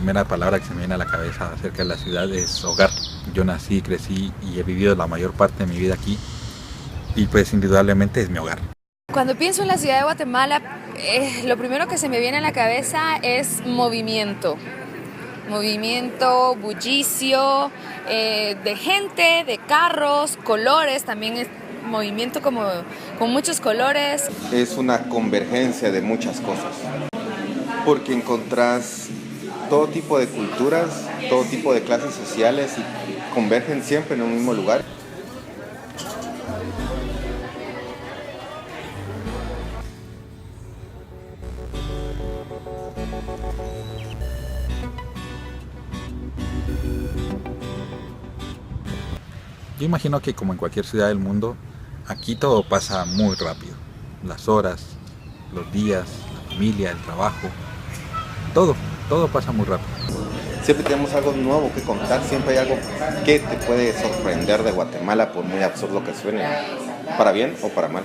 primera palabra que se me viene a la cabeza acerca de la ciudad es hogar. Yo nací, crecí y he vivido la mayor parte de mi vida aquí y pues indudablemente es mi hogar. Cuando pienso en la ciudad de Guatemala, lo primero que se me viene a la cabeza es movimiento. Movimiento, bullicio, de gente, de carros, colores, también es movimiento como con muchos colores. Es una convergencia de muchas cosas, porque encontrás todo tipo de culturas, todo tipo de clases sociales y convergen siempre en un mismo lugar. Yo imagino que como en cualquier ciudad del mundo, aquí todo pasa muy rápido. Las horas, los días, la familia, el trabajo, todo pasa muy rápido. Siempre tenemos algo nuevo que contar, siempre hay algo que te puede sorprender de Guatemala, por muy absurdo que suene, para bien o para mal.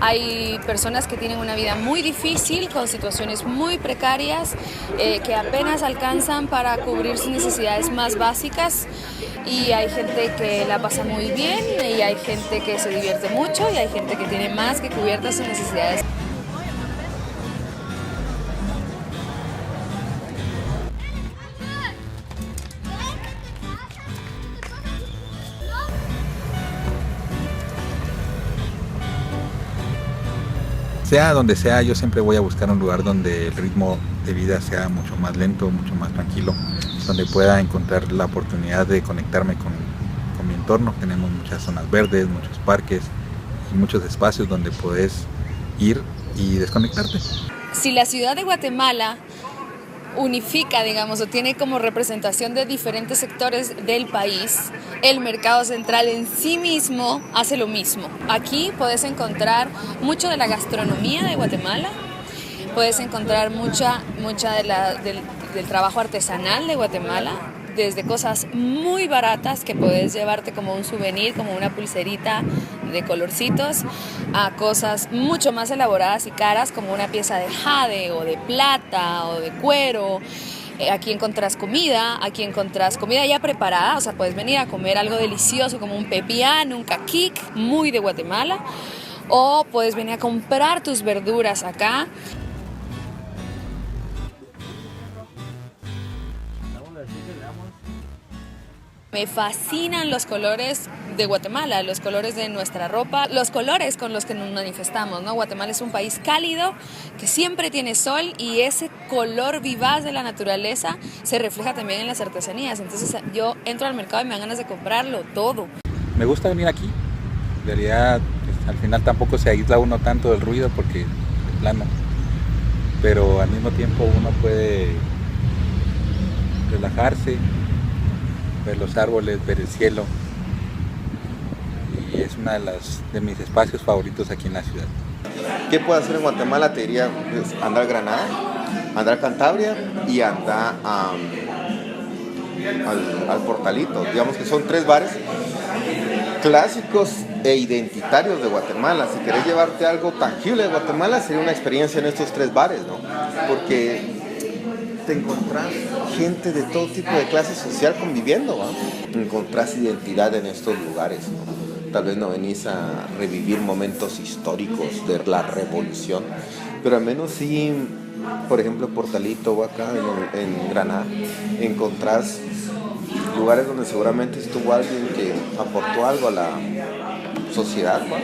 Hay personas que tienen una vida muy difícil, con situaciones muy precarias, que apenas alcanzan para cubrir sus necesidades más básicas, y hay gente que la pasa muy bien y hay gente que se divierte mucho y hay gente que tiene más que cubiertas sus necesidades. Sea donde sea, yo siempre voy a buscar un lugar donde el ritmo de vida sea mucho más lento, mucho más tranquilo, donde pueda encontrar la oportunidad de conectarme con mi entorno. Tenemos muchas zonas verdes, muchos parques y muchos espacios donde puedes ir y desconectarte. Si la ciudad de Guatemala unifica, digamos, o tiene como representación de diferentes sectores del país, el mercado central en sí mismo hace lo mismo. Aquí puedes encontrar mucho de la gastronomía de Guatemala, puedes encontrar mucha del trabajo artesanal de Guatemala, desde cosas muy baratas que puedes llevarte como un souvenir, como una pulserita de colorcitos, a cosas mucho más elaboradas y caras, como una pieza de jade o de plata o de cuero. Aquí encontrás comida ya preparada, o sea, puedes venir a comer algo delicioso como un pepián, un caquic, muy de Guatemala, o puedes venir a comprar tus verduras acá. Me fascinan los colores de Guatemala, los colores de nuestra ropa, los colores con los que nos manifestamos, ¿no? Guatemala es un país cálido que siempre tiene sol y ese color vivaz de la naturaleza se refleja también en las artesanías. Entonces yo entro al mercado y me dan ganas de comprarlo todo. Me gusta venir aquí. En realidad, pues, al final tampoco se aísla uno tanto del ruido porque es plano. Pero al mismo tiempo uno puede relajarse, ver los árboles, ver el cielo, y es uno de mis espacios favoritos aquí en la ciudad. ¿Qué puedo hacer en Guatemala? Te diría pues, andar a Granada, andar a Cantabria y andar al Portalito. Digamos que son 3 bares clásicos e identitarios de Guatemala. Si querés llevarte algo tangible de Guatemala, sería una experiencia en estos 3 bares, ¿no? Porque te encontrás gente de todo tipo de clase social conviviendo, ¿va? Encontrás identidad en estos lugares, ¿no? Tal vez no venís a revivir momentos históricos de la revolución, pero al menos sí, por ejemplo, Portalito o acá en Granada, encontrás lugares donde seguramente estuvo alguien que aportó algo a la sociedad, ¿va?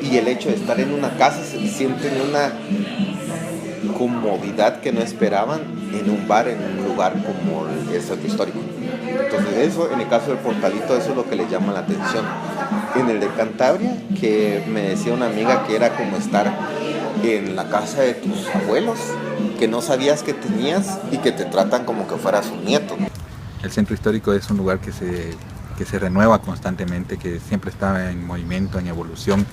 Y el hecho de estar en una casa se sienten una comodidad que no esperaban en un bar, en un lugar como el centro histórico. Entonces eso, en el caso del Portalito, eso es lo que le llama la atención. En el de Cantabria, que me decía una amiga que era como estar en la casa de tus abuelos, que no sabías que tenías y que te tratan como que fueras un nieto. El centro histórico es un lugar que se renueva constantemente, que siempre está en movimiento, en evolución.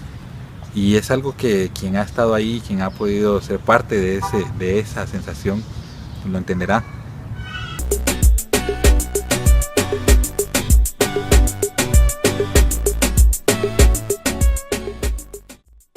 Y es algo que quien ha estado ahí, quien ha podido ser parte de esa sensación, lo entenderá.